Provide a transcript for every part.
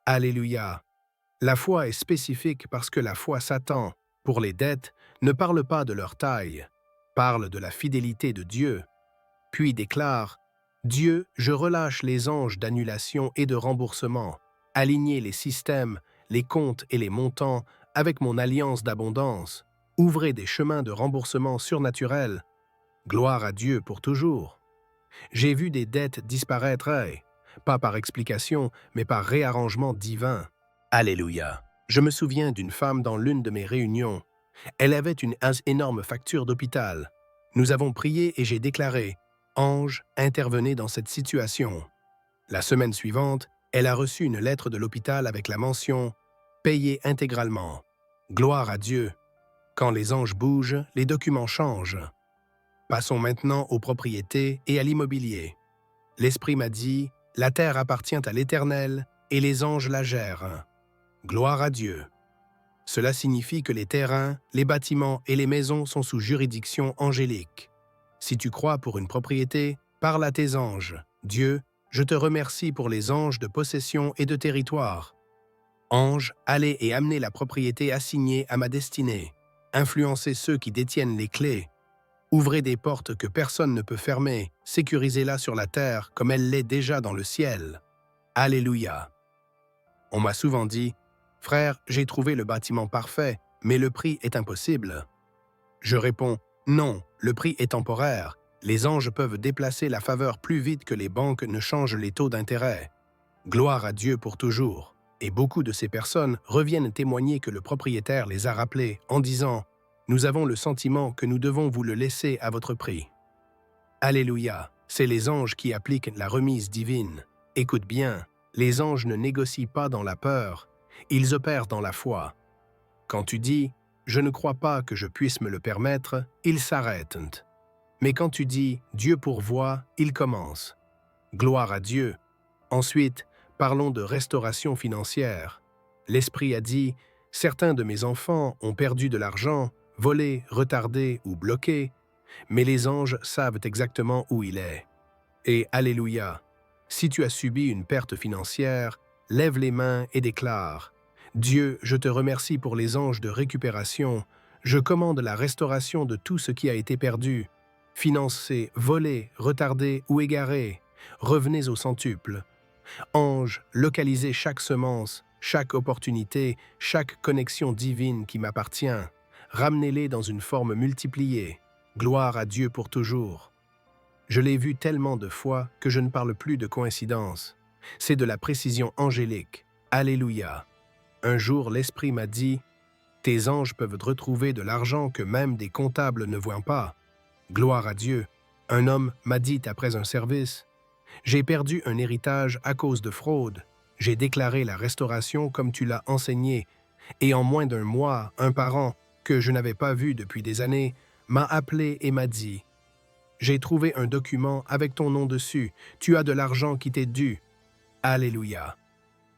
Alléluia. La foi est spécifique parce que la foi Satan, pour les dettes, ne parle pas de leur taille, parle de la fidélité de Dieu, puis déclare: Dieu, je relâche les anges d'annulation et de remboursement, alignez les systèmes, les comptes et les montants avec mon alliance d'abondance, ouvrez des chemins de remboursement surnaturels. Gloire à Dieu pour toujours. J'ai vu des dettes disparaître, pas par explication, mais par réarrangement divin. Alléluia. Je me souviens d'une femme dans l'une de mes réunions. Elle avait une énorme facture d'hôpital. Nous avons prié et j'ai déclaré: Ange, intervenez dans cette situation. La semaine suivante, elle a reçu une lettre de l'hôpital avec la mention Payé intégralement. Gloire à Dieu. Quand les anges bougent, les documents changent. Passons maintenant aux propriétés et à l'immobilier. L'Esprit m'a dit: La terre appartient à l'Éternel et les anges la gèrent. Gloire à Dieu. Cela signifie que les terrains, les bâtiments et les maisons sont sous juridiction angélique. Si tu crois pour une propriété, parle à tes anges. Dieu, je te remercie pour les anges de possession et de territoire. Anges, allez et amenez la propriété assignée à ma destinée. Influencez ceux qui détiennent les clés. Ouvrez des portes que personne ne peut fermer. Sécurisez-la sur la terre comme elle l'est déjà dans le ciel. Alléluia. On m'a souvent dit: Frère, j'ai trouvé le bâtiment parfait, mais le prix est impossible. Je réponds: Non, le prix est temporaire. Les anges peuvent déplacer la faveur plus vite que les banques ne changent les taux d'intérêt. Gloire à Dieu pour toujours. Et beaucoup de ces personnes reviennent témoigner que le propriétaire les a rappelés en disant: Nous avons le sentiment que nous devons vous le laisser à votre prix. Alléluia, c'est les anges qui appliquent la remise divine. Écoute bien, les anges ne négocient pas dans la peur, ils opèrent dans la foi. Quand tu dis « Je ne crois pas que je puisse me le permettre », ils s'arrêtent. Mais quand tu dis « Dieu pourvoit », ils commencent. Gloire à Dieu. Ensuite, parlons de restauration financière. L'Esprit a dit « Certains de mes enfants ont perdu de l'argent, volé, retardé ou bloqué, mais les anges savent exactement où il est. » Et Alléluia, si tu as subi une perte financière, lève les mains et déclare: Dieu, je te remercie pour les anges de récupération. Je commande la restauration de tout ce qui a été perdu, financé, volé, retardé ou égaré. Revenez au centuple. Anges, localisez chaque semence, chaque opportunité, chaque connexion divine qui m'appartient. Ramenez-les dans une forme multipliée. Gloire à Dieu pour toujours. Je l'ai vu tellement de fois que je ne parle plus de coïncidence. C'est de la précision angélique. Alléluia. Un jour, l'Esprit m'a dit: Tes anges peuvent retrouver de l'argent que même des comptables ne voient pas. Gloire à Dieu. Un homme m'a dit après un service: J'ai perdu un héritage à cause de fraude. J'ai déclaré la restauration comme tu l'as enseigné. Et en moins d'un mois, un parent, que je n'avais pas vu depuis des années, m'a appelé et m'a dit: J'ai trouvé un document avec ton nom dessus. Tu as de l'argent qui t'est dû. Alléluia.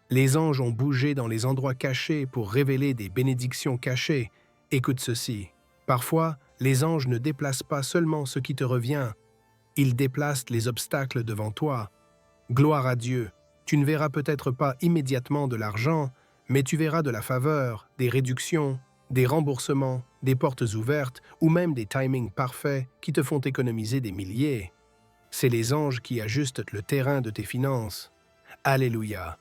Les anges ont bougé dans les endroits cachés pour révéler des bénédictions cachées. Écoute ceci. Parfois, les anges ne déplacent pas seulement ce qui te revient. Ils déplacent les obstacles devant toi. Gloire à Dieu. Tu ne verras peut-être pas immédiatement de l'argent, mais tu verras de la faveur, des réductions, des remboursements, des portes ouvertes ou même des timings parfaits qui te font économiser des milliers. C'est les anges qui ajustent le terrain de tes finances. Alléluia.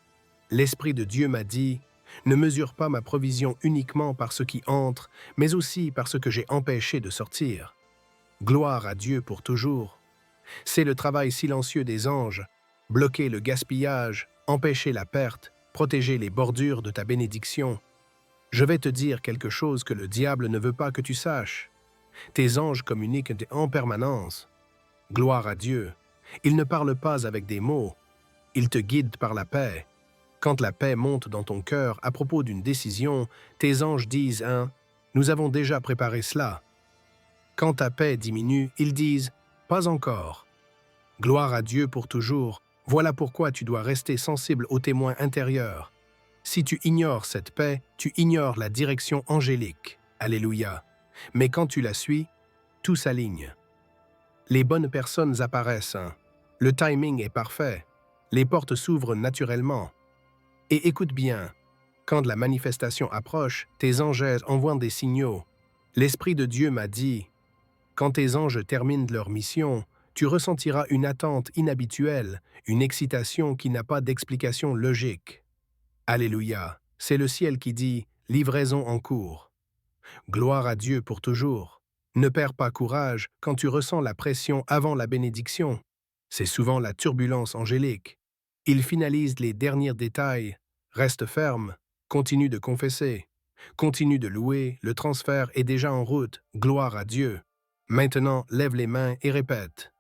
L'Esprit de Dieu m'a dit: Ne mesure pas ma provision uniquement par ce qui entre, mais aussi par ce que j'ai empêché de sortir. Gloire à Dieu pour toujours. C'est le travail silencieux des anges: bloquer le gaspillage, empêcher la perte, protéger les bordures de ta bénédiction. Je vais te dire quelque chose que le diable ne veut pas que tu saches. Tes anges communiquent en permanence. Gloire à Dieu. Ils ne parlent pas avec des mots. Ils te guident par la paix. Quand la paix monte dans ton cœur à propos d'une décision, tes anges disent « Nous avons déjà préparé cela ». Quand ta paix diminue, ils disent « Pas encore ». Gloire à Dieu pour toujours. Voilà pourquoi tu dois rester sensible aux témoins intérieurs. Si tu ignores cette paix, tu ignores la direction angélique. Alléluia. Mais quand tu la suis, tout s'aligne. Les bonnes personnes apparaissent. Le timing est parfait. Les portes s'ouvrent naturellement. Et écoute bien, quand la manifestation approche, tes anges envoient des signaux. L'Esprit de Dieu m'a dit, quand tes anges terminent leur mission, tu ressentiras une attente inhabituelle, une excitation qui n'a pas d'explication logique. Alléluia, c'est le ciel qui dit « livraison en cours ». Gloire à Dieu pour toujours. Ne perds pas courage quand tu ressens la pression avant la bénédiction. C'est souvent la turbulence angélique. Il finalise les derniers détails. Reste ferme, continue de confesser, continue de louer, le transfert est déjà en route, gloire à Dieu. Maintenant, lève les mains et répète.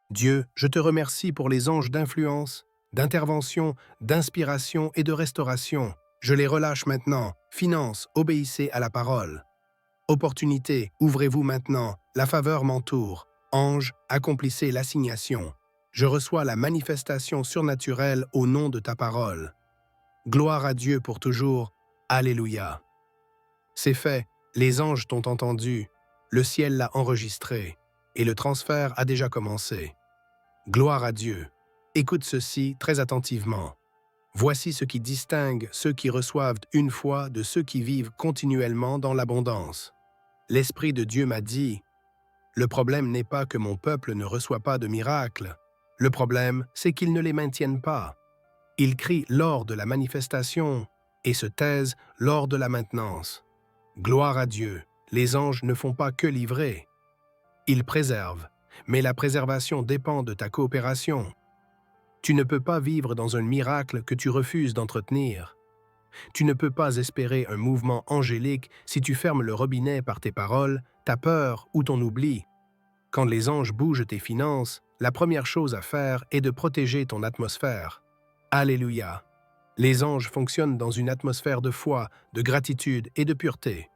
Dieu, je te remercie pour les anges d'influence, d'intervention, d'inspiration et de restauration. Je les relâche maintenant. Finance, obéissez à la parole. Opportunité, ouvrez-vous maintenant. La faveur m'entoure. Ange, accomplissez l'assignation. Je reçois la manifestation surnaturelle au nom de ta parole. Gloire à Dieu pour toujours. Alléluia. C'est fait, les anges t'ont entendu, le ciel l'a enregistré, et le transfert a déjà commencé. Gloire à Dieu. Écoute ceci très attentivement. Voici ce qui distingue ceux qui reçoivent une fois de ceux qui vivent continuellement dans l'abondance. L'Esprit de Dieu m'a dit, « Le problème n'est pas que mon peuple ne reçoit pas de miracles. Le problème, c'est qu'ils ne les maintiennent pas. Ils crient lors de la manifestation et se taisent lors de la maintenance. Gloire à Dieu, les anges ne font pas que livrer. Ils préservent, mais la préservation dépend de ta coopération. Tu ne peux pas vivre dans un miracle que tu refuses d'entretenir. Tu ne peux pas espérer un mouvement angélique si tu fermes le robinet par tes paroles, ta peur ou ton oubli. Quand les anges bougent tes finances, la première chose à faire est de protéger ton atmosphère. Alléluia. Les anges fonctionnent dans une atmosphère de foi, de gratitude et de pureté.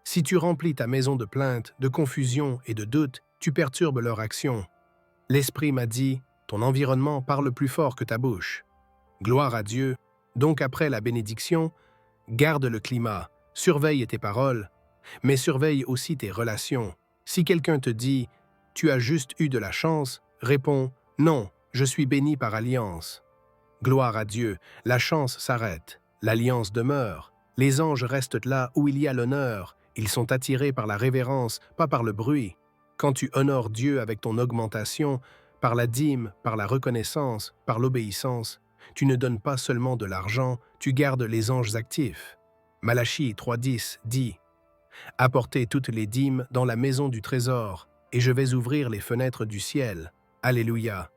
Si tu remplis ta maison de plaintes, de confusion et de doute, tu perturbes leur action. L'Esprit m'a dit, ton environnement parle plus fort que ta bouche. Gloire à Dieu. Donc après la bénédiction, garde le climat, surveille tes paroles, mais surveille aussi tes relations. Si quelqu'un te dit « Tu as juste eu de la chance », réponds « Non, je suis béni par alliance ». Gloire à Dieu, la chance s'arrête, l'alliance demeure. Les anges restent là où il y a l'honneur. Ils sont attirés par la révérence, pas par le bruit. Quand tu honores Dieu avec ton augmentation, par la dîme, par la reconnaissance, par l'obéissance, tu ne donnes pas seulement de l'argent, tu gardes les anges actifs. Malachie 3.10 dit « Apportez toutes les dîmes dans la maison du trésor, et je vais ouvrir les fenêtres du ciel. » Alléluia.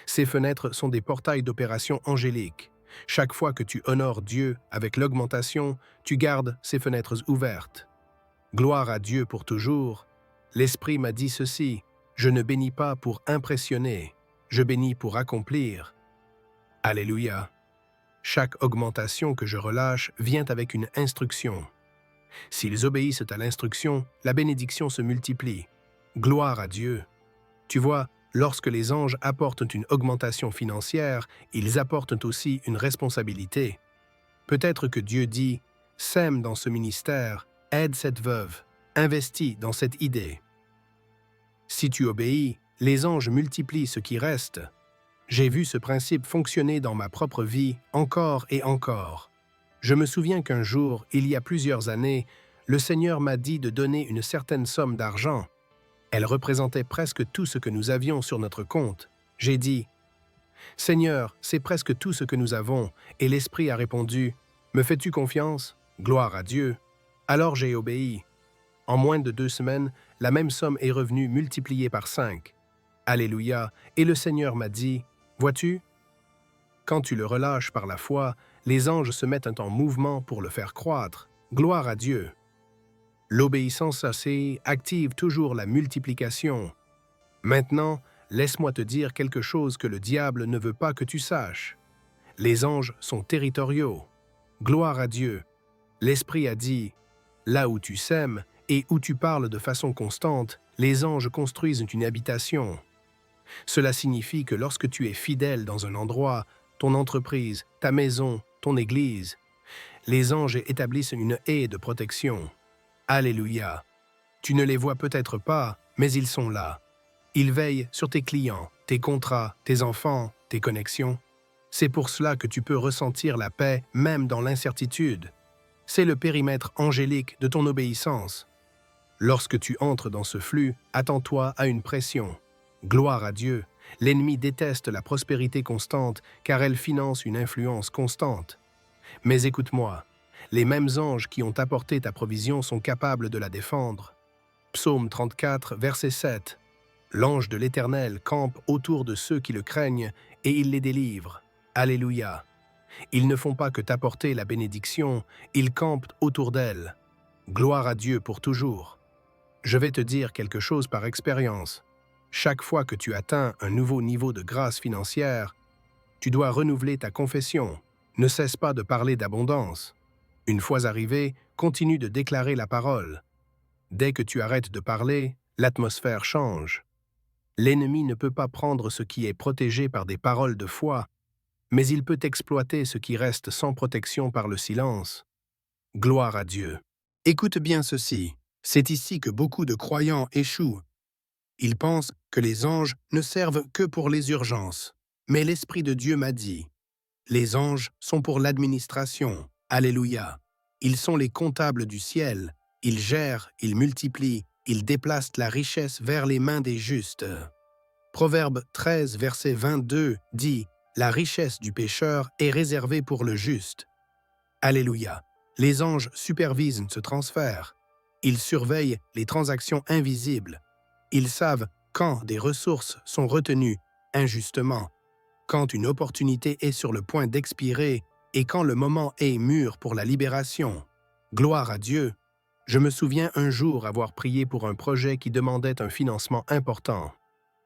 Ces fenêtres sont des portails d'opération angélique. Chaque fois que tu honores Dieu avec l'augmentation, tu gardes ces fenêtres ouvertes. Gloire à Dieu pour toujours. L'Esprit m'a dit ceci, « Je ne bénis pas pour impressionner, je bénis pour accomplir. » Alléluia. Chaque augmentation que je relâche vient avec une instruction. S'ils obéissent à l'instruction, la bénédiction se multiplie. Gloire à Dieu. Tu vois, lorsque les anges apportent une augmentation financière, ils apportent aussi une responsabilité. Peut-être que Dieu dit « Sème dans ce ministère, aide cette veuve, investis dans cette idée. » Si tu obéis, les anges multiplient ce qui reste. J'ai vu ce principe fonctionner dans ma propre vie encore et encore. Je me souviens qu'un jour, il y a plusieurs années, le Seigneur m'a dit de donner une certaine somme d'argent. Elle représentait presque tout ce que nous avions sur notre compte. J'ai dit, « Seigneur, c'est presque tout ce que nous avons. » Et l'Esprit a répondu, « Me fais-tu confiance? Gloire à Dieu. » Alors j'ai obéi. En moins de 2 semaines, la même somme est revenue multipliée par 5. Alléluia. Et le Seigneur m'a dit, « Vois-tu? Quand tu le relâches par la foi, les anges se mettent en mouvement pour le faire croître. Gloire à Dieu. » L'obéissance assez active toujours la multiplication. Maintenant, laisse-moi te dire quelque chose que le diable ne veut pas que tu saches. Les anges sont territoriaux. Gloire à Dieu. L'Esprit a dit, là où tu sèmes et où tu parles de façon constante, les anges construisent une habitation. Cela signifie que lorsque tu es fidèle dans un endroit, ton entreprise, ta maison, ton église, les anges établissent une haie de protection. Alléluia. Tu ne les vois peut-être pas, mais ils sont là. Ils veillent sur tes clients, tes contrats, tes enfants, tes connexions. C'est pour cela que tu peux ressentir la paix même dans l'incertitude. C'est le périmètre angélique de ton obéissance. Lorsque tu entres dans ce flux, attends-toi à une pression. Gloire à Dieu, l'ennemi déteste la prospérité constante car elle finance une influence constante. Mais écoute-moi, les mêmes anges qui ont apporté ta provision sont capables de la défendre. Psaume 34, verset 7. L'ange de l'Éternel campe autour de ceux qui le craignent et il les délivre. Alléluia. Ils ne font pas que t'apporter la bénédiction, ils campent autour d'elle. Gloire à Dieu pour toujours. Je vais te dire quelque chose par expérience. Chaque fois que tu atteins un nouveau niveau de grâce financière, tu dois renouveler ta confession. Ne cesse pas de parler d'abondance. Une fois arrivé, continue de déclarer la parole. Dès que tu arrêtes de parler, l'atmosphère change. L'ennemi ne peut pas prendre ce qui est protégé par des paroles de foi, mais il peut exploiter ce qui reste sans protection par le silence. Gloire à Dieu. Écoute bien ceci. C'est ici que beaucoup de croyants échouent. Ils pensent que les anges ne servent que pour les urgences. Mais l'Esprit de Dieu m'a dit, les anges sont pour l'administration. Alléluia. Ils sont les comptables du ciel. Ils gèrent, ils multiplient, ils déplacent la richesse vers les mains des justes. Proverbe 13, verset 22 dit « La richesse du pécheur est réservée pour le juste. » Alléluia. Les anges supervisent ce transfert. Ils surveillent les transactions invisibles. Ils savent quand des ressources sont retenues injustement, quand une opportunité est sur le point d'expirer et quand le moment est mûr pour la libération. Gloire à Dieu. Je me souviens un jour avoir prié pour un projet qui demandait un financement important.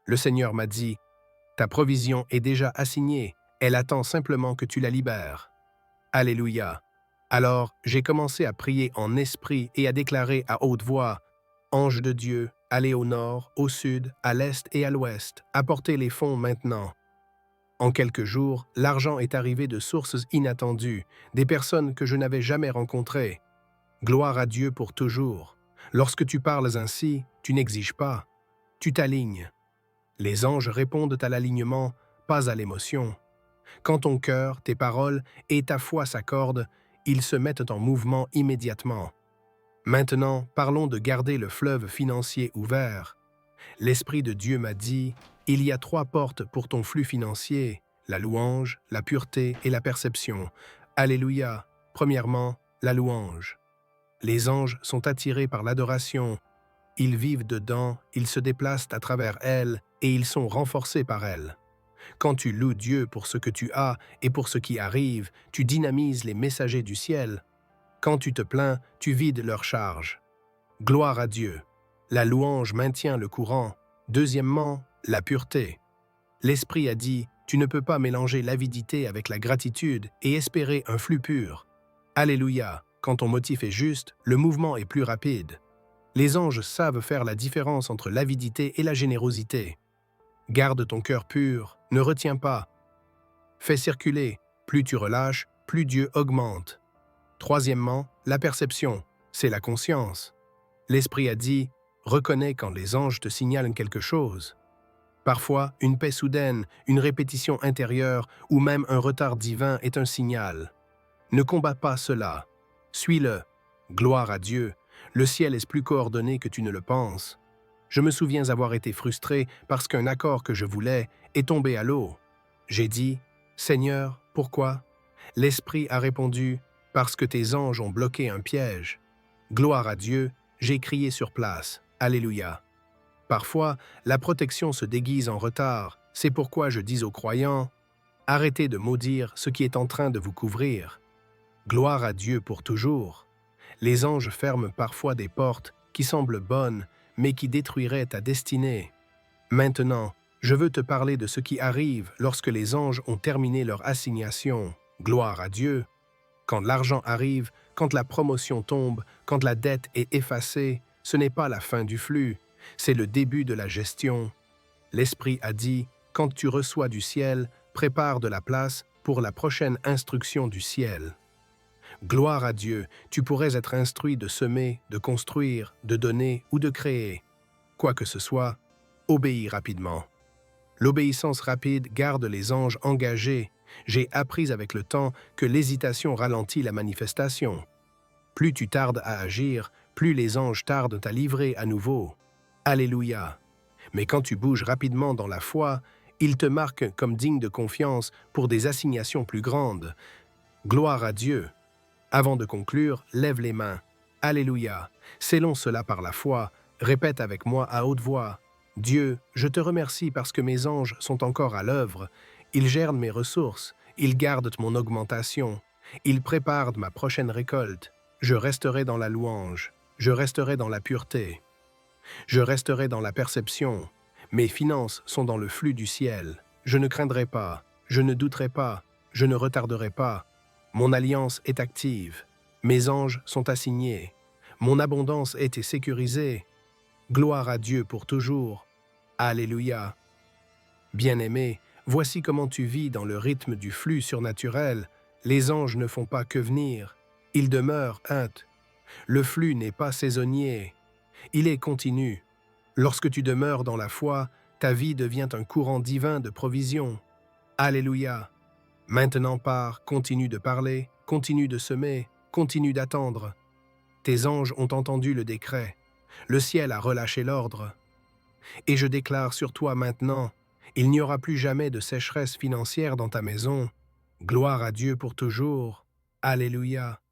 Le Seigneur m'a dit, « Ta provision est déjà assignée, elle attend simplement que tu la libères. » Alléluia. Alors, j'ai commencé à prier en esprit et à déclarer à haute voix, « Ange de Dieu, allez au nord, au sud, à l'est et à l'ouest, apportez les fonds maintenant. » En quelques jours, l'argent est arrivé de sources inattendues, des personnes que je n'avais jamais rencontrées. Gloire à Dieu pour toujours. Lorsque tu parles ainsi, tu n'exiges pas, tu t'alignes. Les anges répondent à l'alignement, pas à l'émotion. Quand ton cœur, tes paroles et ta foi s'accordent, ils se mettent en mouvement immédiatement. Maintenant, parlons de garder le fleuve financier ouvert. L'Esprit de Dieu m'a dit, il y a 3 portes pour ton flux financier, la louange, la pureté et la perception. Alléluia. Premièrement, la louange. Les anges sont attirés par l'adoration. Ils vivent dedans, ils se déplacent à travers elle et ils sont renforcés par elle. Quand tu loues Dieu pour ce que tu as et pour ce qui arrive, tu dynamises les messagers du ciel. Quand tu te plains, tu vides leur charge. Gloire à Dieu. La louange maintient le courant. Deuxièmement, la pureté. L'Esprit a dit, tu ne peux pas mélanger l'avidité avec la gratitude et espérer un flux pur. Alléluia. Quand ton motif est juste, le mouvement est plus rapide. Les anges savent faire la différence entre l'avidité et la générosité. Garde ton cœur pur, ne retiens pas. Fais circuler, plus tu relâches, plus Dieu augmente. Troisièmement, la perception, c'est la conscience. L'Esprit a dit, reconnais quand les anges te signalent quelque chose. Parfois, une paix soudaine, une répétition intérieure ou même un retard divin est un signal. Ne combats pas cela. Suis-le. Gloire à Dieu. Le ciel est plus coordonné que tu ne le penses. Je me souviens avoir été frustré parce qu'un accord que je voulais est tombé à l'eau. J'ai dit, « Seigneur, pourquoi ?» L'Esprit a répondu, « Parce que tes anges ont bloqué un piège. » Gloire à Dieu, j'ai crié sur place. Alléluia. Parfois, la protection se déguise en retard. C'est pourquoi je dis aux croyants, « Arrêtez de maudire ce qui est en train de vous couvrir. » Gloire à Dieu pour toujours. Les anges ferment parfois des portes qui semblent bonnes, mais qui détruiraient ta destinée. Maintenant, je veux te parler de ce qui arrive lorsque les anges ont terminé leur assignation. Gloire à Dieu. Quand l'argent arrive, quand la promotion tombe, quand la dette est effacée, ce n'est pas la fin du flux, c'est le début de la gestion. L'Esprit a dit, quand tu reçois du ciel, prépare de la place pour la prochaine instruction du ciel. Gloire à Dieu, tu pourrais être instruit de semer, de construire, de donner ou de créer. Quoi que ce soit, obéis rapidement. L'obéissance rapide garde les anges engagés. J'ai appris avec le temps que l'hésitation ralentit la manifestation. Plus tu tardes à agir, plus les anges tardent à livrer à nouveau. Alléluia. Mais quand tu bouges rapidement dans la foi, ils te marquent comme digne de confiance pour des assignations plus grandes. Gloire à Dieu. Avant de conclure, lève les mains. Alléluia. Scellons cela par la foi. Répète avec moi à haute voix. Dieu, je te remercie parce que mes anges sont encore à l'œuvre. Ils gèrent mes ressources. Ils gardent mon augmentation. Ils préparent ma prochaine récolte. Je resterai dans la louange. Je resterai dans la pureté. Je resterai dans la perception. Mes finances sont dans le flux du ciel. Je ne craindrai pas. Je ne douterai pas. Je ne retarderai pas. Mon alliance est active. Mes anges sont assignés. Mon abondance est sécurisée. Gloire à Dieu pour toujours. Alléluia. Bien-aimé, voici comment tu vis dans le rythme du flux surnaturel. Les anges ne font pas que venir. Ils demeurent. Le flux n'est pas saisonnier. Il est continu. Lorsque tu demeures dans la foi, ta vie devient un courant divin de provision. Alléluia. Maintenant pars, continue de parler, continue de semer, continue d'attendre. Tes anges ont entendu le décret. Le ciel a relâché l'ordre. Et je déclare sur toi maintenant, il n'y aura plus jamais de sécheresse financière dans ta maison. Gloire à Dieu pour toujours. Alléluia.